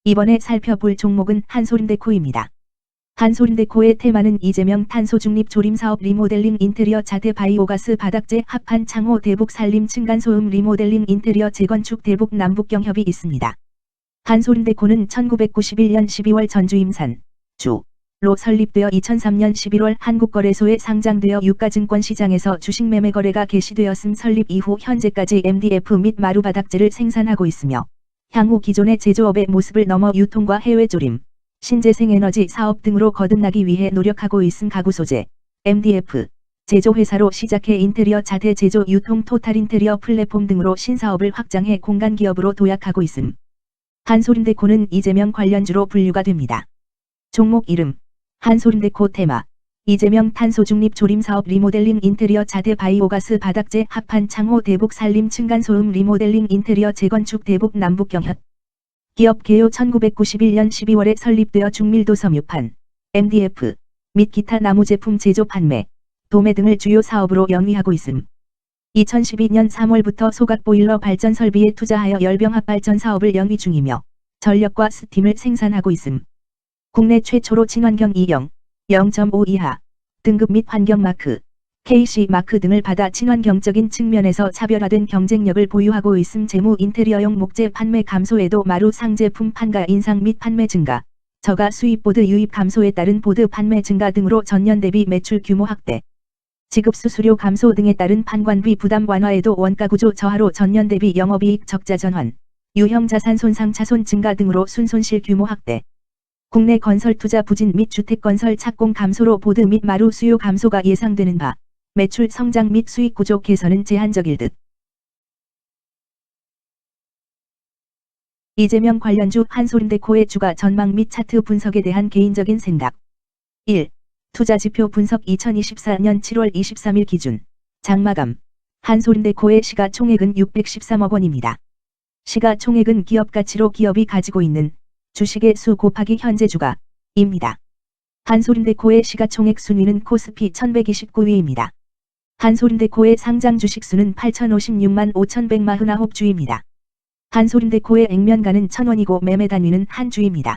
이번에 살펴볼 종목은 한솔인데코입니다. 한솔인데코의 테마는 이재명 탄소중립 조림사업 리모델링 인테리어 자대 바이오가스 바닥재 합판 창호 대북 산림 층간소음 리모델링 인테리어 재건축 대북 남북경협이 있습니다. 한솔인데코는 1991년 12월 전주임산 주로 설립되어 2003년 11월 한국거래소에 상장되어 유가증권시장에서 주식 매매 거래가 개시되었음 설립 이후 현재까지 MDF 및 마루 바닥재를 생산하고 있으며 향후 기존의 제조업의 모습을 넘어 유통과 해외 조림, 신재생에너지 사업 등으로 거듭나기 위해 노력하고 있음 가구 소재, MDF, 제조회사로 시작해 인테리어 자재 제조 유통 토탈 인테리어 플랫폼 등으로 신사업을 확장해 공간 기업으로 도약하고 있음. 한솔인데코는 이재명 관련주로 분류가 됩니다. 종목 이름, 한솔인데코 테마, 이재명 탄소중립 조림사업 리모델링 인테리어 자대 바이오가스 바닥재 합판 창호 대북 산림 층간소음 리모델링 인테리어 재건축 대북 남북경협. 기업 개요 1991년 12월에 설립되어 중밀도 섬유판, MDF, 및 기타 나무 제품 제조 판매, 도매 등을 주요 사업으로 영위하고 있음. 2012년 3월부터 소각보일러 발전 설비에 투자하여 열병합 발전 사업을 영위 중이며 전력과 스팀을 생산하고 있음. 국내 최초로 친환경 2형, 0.5 이하, 등급 및 환경마크, KC 마크 등을 받아 친환경적인 측면에서 차별화된 경쟁력을 보유하고 있음. 재무 인테리어용 목재 판매 감소에도 마루 상제품 판가 인상 및 판매 증가, 저가 수입 보드 유입 감소에 따른 보드 판매 증가 등으로 전년 대비 매출 규모 확대, 지급 수수료 감소 등에 따른 판관비 부담 완화에도 원가 구조 저하로 전년 대비 영업이익 적자 전환, 유형 자산 손상 차손 증가 등으로 순손실 규모 확대, 국내 건설 투자 부진 및 주택건설 착공 감소로 보드 및 마루 수요 감소가 예상되는 바, 매출 성장 및 수익 구조 개선은 제한적일 듯. 이재명 관련주 한솔인데코의 주가 전망 및 차트 분석에 대한 개인적인 생각. 1. 투자지표 분석 2024년 7월 23일 기준 장마감 한솔인데코의 시가총액은 613억 원입니다. 시가총액은 기업가치로 기업이 가지고 있는 주식의 수 곱하기 현재 주가입니다. 한솔인데코의 시가총액 순위는 코스피 1129위입니다. 한솔인데코의 상장 주식수는 8056만 5149주입니다. 한솔인데코의 액면가는 1000원이고 매매 단위는 한 주입니다.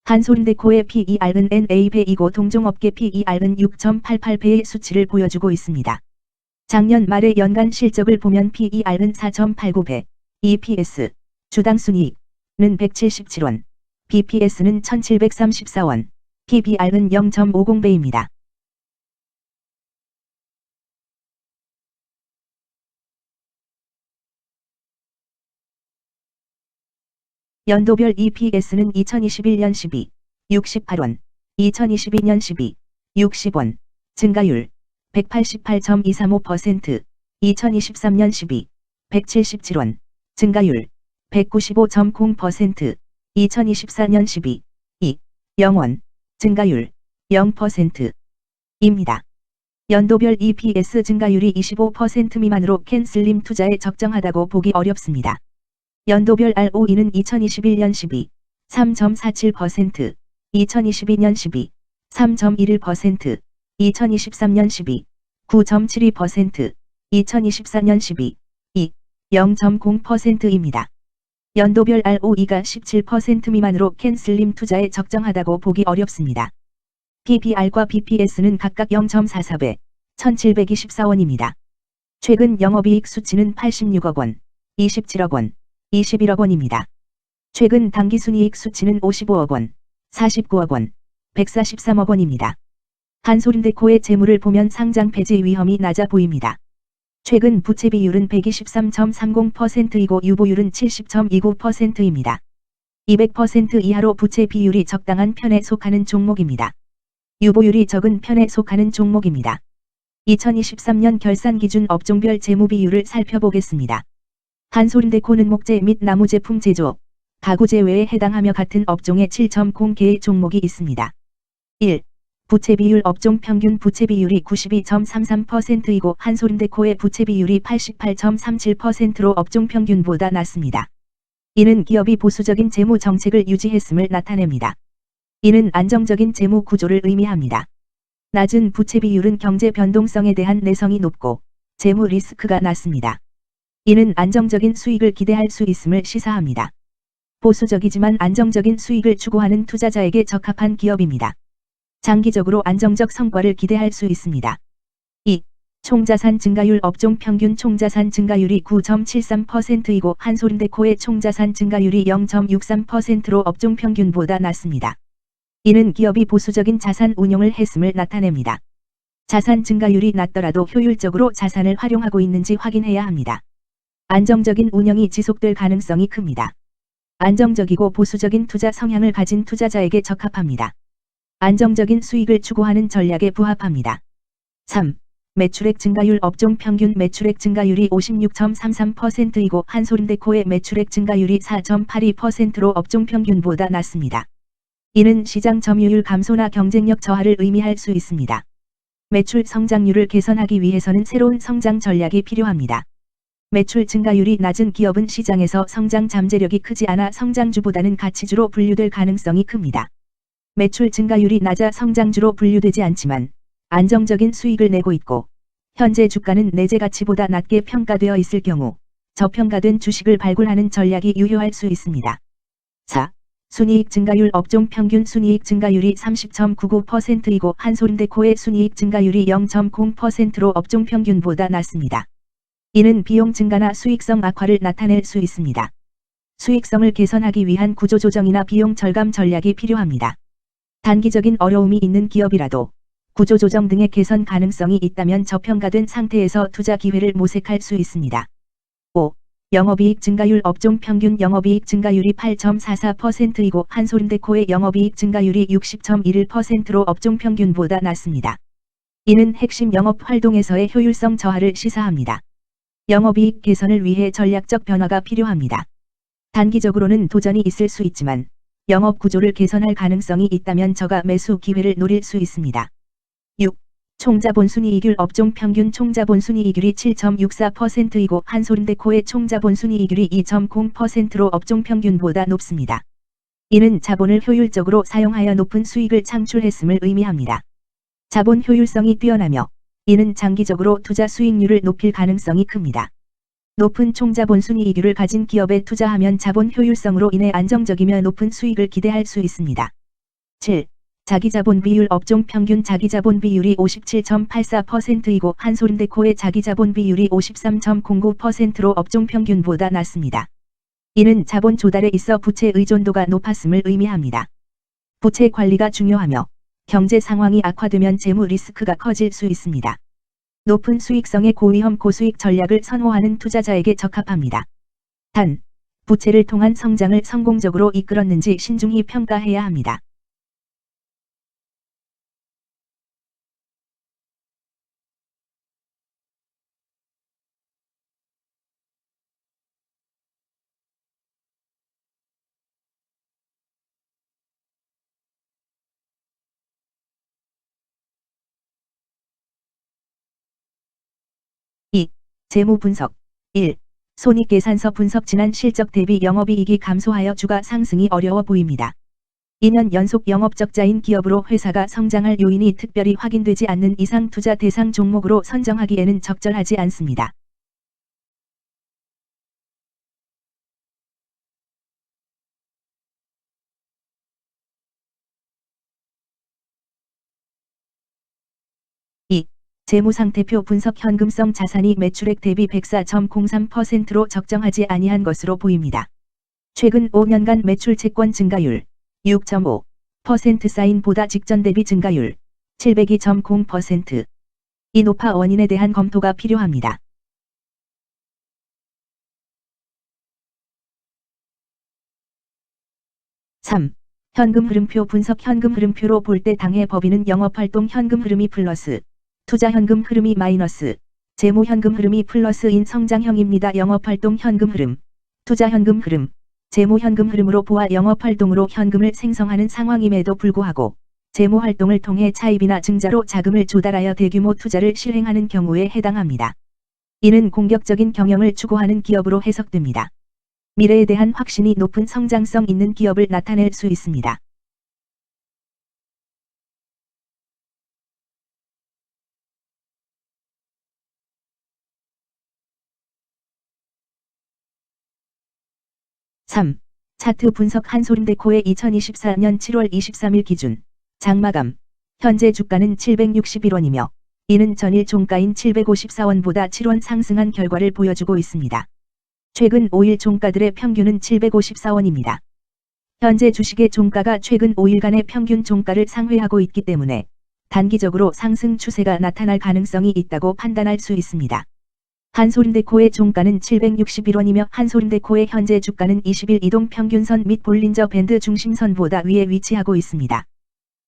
한솔인데코의 PER은 NA100이고 동종업계 PER은 6.88배의 수치를 보여주고 있습니다. 작년 말의 연간 실적을 보면 PER은 4.89배, EPS, 주당 순이익은 177원, BPS는 1734원, PBR은 0.50배입니다. 연도별 EPS는 2021년 12, 68원, 2022년 12, 60원, 증가율 188.235%, 2023년 12, 177원, 증가율 195.0%, 2024년 12, 0원, 증가율 0%입니다. 연도별 EPS 증가율이 25% 미만으로 캔슬림 투자에 적정하다고 보기 어렵습니다. 연도별 ROE는 2021년 12, 3.47%, 2022년 12, 3.11%, 2023년 12, 9.72%, 2024년 12, 0.0%입니다. 연도별 ROE가 17% 미만으로 캔슬림 투자에 적정하다고 보기 어렵습니다. PBR과 BPS는 각각 0.44배, 1724원입니다. 최근 영업이익 수치는 86억 원, 27억 원, 21억 원입니다. 최근 당기순이익 수치는 55억 원, 49억 원, 143억 원입니다. 한솔인데코의 재물을 보면 상장 폐지 위험이 낮아 보입니다. 최근 부채 비율은 123.30%이고 유보율은 70.29%입니다. 200% 이하로 부채 비율이 적당한 편에 속하는 종목입니다. 유보율이 적은 편에 속하는 종목입니다. 2023년 결산 기준 업종별 재무 비율을 살펴보겠습니다. 한솔인데코는 목재 및 나무 제품 제조, 가구 제외에 해당하며 같은 업종에 7.0개의 종목이 있습니다. 1. 부채 비율 업종 평균 부채 비율이 92.33%이고 한솔인데코의 부채 비율이 88.37%로 업종 평균보다 낮습니다. 이는 기업이 보수적인 재무 정책을 유지했음을 나타냅니다. 이는 안정적인 재무 구조를 의미합니다. 낮은 부채 비율은 경제 변동성에 대한 내성이 높고 재무 리스크가 낮습니다. 이는 안정적인 수익을 기대할 수 있음을 시사합니다. 보수적이지만 안정적인 수익을 추구하는 투자자에게 적합한 기업입니다. 장기적으로 안정적 성과를 기대할 수 있습니다. 2. 총자산 증가율 업종 평균 총자산 증가율이 9.73%이고 한솔인데코의 총자산 증가율이 0.63%로 업종 평균보다 낮습니다. 이는 기업이 보수적인 자산 운용을 했음을 나타냅니다. 자산 증가율이 낮더라도 효율적으로 자산을 활용하고 있는지 확인해야 합니다. 안정적인 운영이 지속될 가능성이 큽니다. 안정적이고 보수적인 투자 성향을 가진 투자자에게 적합합니다. 안정적인 수익을 추구하는 전략에 부합합니다. 3. 매출액 증가율 업종 평균 매출액 증가율이 56.33%이고 한솔인데코의 매출액 증가율이 4.82%로 업종 평균보다 낮습니다. 이는 시장 점유율 감소나 경쟁력 저하를 의미할 수 있습니다. 매출 성장률을 개선하기 위해서는 새로운 성장 전략이 필요합니다. 매출 증가율이 낮은 기업은 시장에서 성장 잠재력이 크지 않아 성장주보다는 가치주로 분류될 가능성이 큽니다. 매출 증가율이 낮아 성장주로 분류되지 않지만 안정적인 수익을 내고 있고 현재 주가는 내재 가치보다 낮게 평가되어 있을 경우 저평가된 주식을 발굴하는 전략이 유효할 수 있습니다. 4. 순이익 증가율 업종 평균 순이익 증가율이 30.99%이고 한솔인데코의 순이익 증가율이 0.0%로 업종 평균보다 낮습니다. 이는 비용 증가나 수익성 악화를 나타낼 수 있습니다. 수익성을 개선하기 위한 구조조정이나 비용 절감 전략이 필요합니다. 단기적인 어려움이 있는 기업이라도 구조조정 등의 개선 가능성이 있다면 저평가된 상태에서 투자 기회를 모색할 수 있습니다. 5. 영업이익 증가율 업종 평균 영업이익 증가율이 8.44%이고 한솔인데코의 영업이익 증가율이 60.11%로 업종 평균보다 낮습니다. 이는 핵심 영업 활동에서의 효율성 저하를 시사합니다. 영업이익 개선을 위해 전략적 변화가 필요합니다. 단기적으로는 도전이 있을 수 있지만 영업 구조를 개선할 가능성이 있다면 저가 매수 기회를 노릴 수 있습니다. 6. 총자본순이익률 업종 평균 총자본순이익률이 7.64%이고 한솔인데코의 총자본순이익률이 2.0%로 업종 평균보다 높습니다. 이는 자본을 효율적으로 사용하여 높은 수익을 창출했음을 의미합니다. 자본 효율성이 뛰어나며 이는 장기적으로 투자 수익률을 높일 가능성이 큽니다. 높은 총자본순이익률을 가진 기업에 투자하면 자본 효율성으로 인해 안정적이며 높은 수익을 기대할 수 있습니다. 7. 자기자본 비율 업종 평균 자기자본 비율이 57.84%이고 한솔인데코의 자기자본 비율이 53.09%로 업종 평균보다 낮습니다. 이는 자본 조달에 있어 부채 의존도가 높았음을 의미합니다. 부채 관리가 중요하며 경제 상황이 악화되면 재무 리스크가 커질 수 있습니다. 높은 수익성의 고위험 고수익 전략을 선호하는 투자자에게 적합합니다. 단, 부채를 통한 성장을 성공적으로 이끌었는지 신중히 평가해야 합니다. 재무 분석 1. 손익계산서 분석 지난 실적 대비 영업이익이 감소하여 주가 상승이 어려워 보입니다. 2년 연속 영업적자인 기업으로 회사가 성장할 요인이 특별히 확인되지 않는 이상 투자 대상 종목으로 선정하기에는 적절하지 않습니다. 재무상태표 분석 현금성 자산이 매출액 대비 104.03%로 적정하지 아니한 것으로 보입니다. 최근 5년간 매출 채권 증가율 6.5% 사인보다 직전 대비 증가율 702.0%. 이 높아 원인에 대한 검토가 필요합니다. 현금 흐름표 분석 현금 흐름표로 볼 때 당해 법인은 영업활동 현금 흐름이 플러스 투자 현금 흐름이 마이너스, 재무 현금 흐름이 플러스인 성장형입니다. 영업활동 현금 흐름, 투자 현금 흐름, 재무 현금 흐름으로 보아 영업활동으로 현금을 생성하는 상황임에도 불구하고 재무 활동을 통해 차입이나 증자로 자금을 조달하여 대규모 투자를 실행하는 경우에 해당합니다. 이는 공격적인 경영을 추구하는 기업으로 해석됩니다. 미래에 대한 확신이 높은 성장성 있는 기업을 나타낼 수 있습니다. 차트 분석 한솔인데코의 2024년 7월 23일 기준 장마감 현재 주가는 761원이며 이는 전일 종가인 754원보다 7원 상승한 결과를 보여주고 있습니다. 최근 5일 종가들의 평균은 754원입니다. 현재 주식의 종가가 최근 5일간의 평균 종가를 상회하고 있기 때문에 단기적으로 상승 추세가 나타날 가능성이 있다고 판단할 수 있습니다. 한솔인데코의 종가는 761원이며 한솔인데코의 현재 주가는 20일 이동평균선 및 볼린저 밴드 중심선보다 위에 위치하고 있습니다.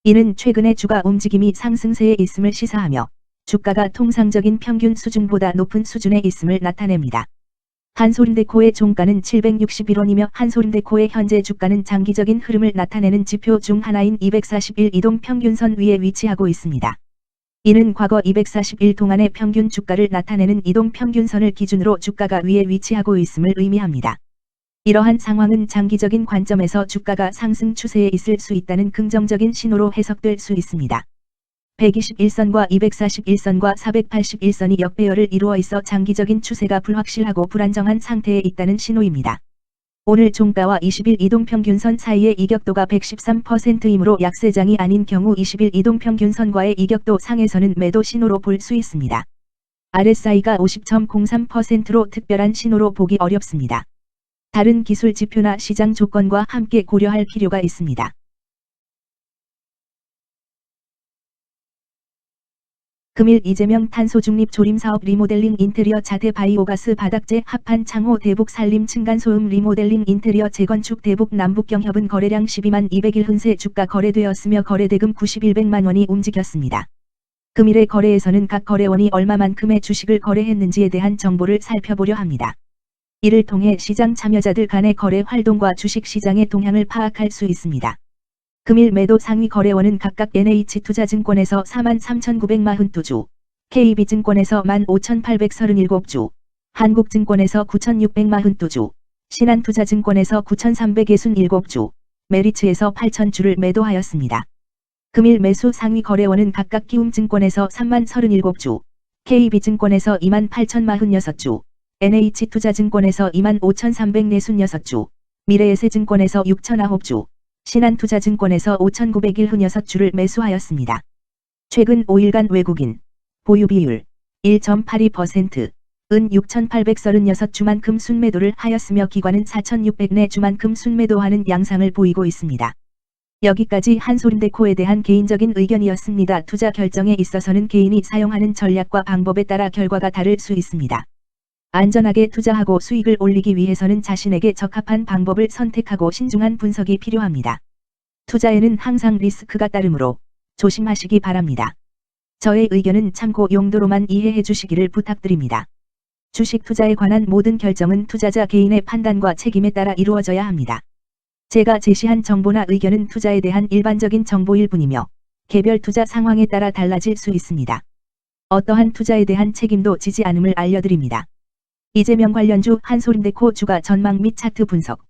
이는 최근의 주가 움직임이 상승세에 있음을 시사하며 주가가 통상적인 평균 수준보다 높은 수준에 있음을 나타냅니다. 한솔인데코의 종가는 761원이며 한솔인데코의 현재 주가는 장기적인 흐름을 나타내는 지표 중 하나인 241 이동평균선 위에 위치하고 있습니다. 이는 과거 241 동안의 평균 주가를 나타내는 이동평균선을 기준으로 주가가 위에 위치하고 있음을 의미합니다. 이러한 상황은 장기적인 관점에서 주가가 상승 추세에 있을 수 있다는 긍정적인 신호로 해석될 수 있습니다. 121선과 241선과 481선이 역배열을 이루어 있어 장기적인 추세가 불확실하고 불안정한 상태에 있다는 신호입니다. 오늘 종가와 20일 이동평균선 사이의 이격도가 113%이므로 약세장이 아닌 경우 20일 이동평균선과의 이격도 상에서는 매도 신호로 볼 수 있습니다. RSI가 50.03%로 특별한 신호로 보기 어렵습니다. 다른 기술 지표나 시장 조건과 함께 고려할 필요가 있습니다. 금일 이재명 탄소중립 조림사업 리모델링 인테리어 자대 바이오가스 바닥재 합판 창호 대북 산림 층간소음 리모델링 인테리어 재건축 대북 남북경협은 거래량 12만 200일 흔세 주가 거래되었으며 거래대금 9100만 원이 움직였습니다. 금일의 거래에서는 각 거래원이 얼마만큼의 주식을 거래했는지에 대한 정보를 살펴보려 합니다. 이를 통해 시장 참여자들 간의 거래 활동과 주식 시장의 동향을 파악할 수 있습니다. 금일 매도 상위 거래원은 각각 NH투자증권에서 43,942주, KB증권에서 15,837주, 한국증권에서 9,642주, 신한투자증권에서 9,367주, 메리츠에서 8,000주를 매도하였습니다. 금일 매수 상위 거래원은 각각 키움증권에서 3037주, KB증권에서 28,046주, NH투자증권에서 25,346주, 미래에셋증권에서 6,009주, 신한투자증권에서 5,901주를 매수하였습니다. 최근 5일간 외국인 보유 비율 1.82%, 은 6,836주만큼 순매도를 하였으며 기관은 4,600주만큼 순매도하는 양상을 보이고 있습니다. 여기까지 한솔인데코에 대한 개인적인 의견이었습니다. 투자 결정에 있어서는 개인이 사용하는 전략과 방법에 따라 결과가 다를 수 있습니다. 안전하게 투자하고 수익을 올리기 위해서는 자신에게 적합한 방법을 선택하고 신중한 분석이 필요합니다. 투자에는 항상 리스크가 따르므로 조심하시기 바랍니다. 저의 의견은 참고 용도로만 이해해 주시기를 부탁드립니다. 주식 투자에 관한 모든 결정은 투자자 개인의 판단과 책임에 따라 이루어져야 합니다. 제가 제시한 정보나 의견은 투자에 대한 일반적인 정보일 뿐이며 개별 투자 상황에 따라 달라질 수 있습니다. 어떠한 투자에 대한 책임도 지지 않음을 알려드립니다. 이재명 관련주 한솔인데코 주가 전망 및 차트 분석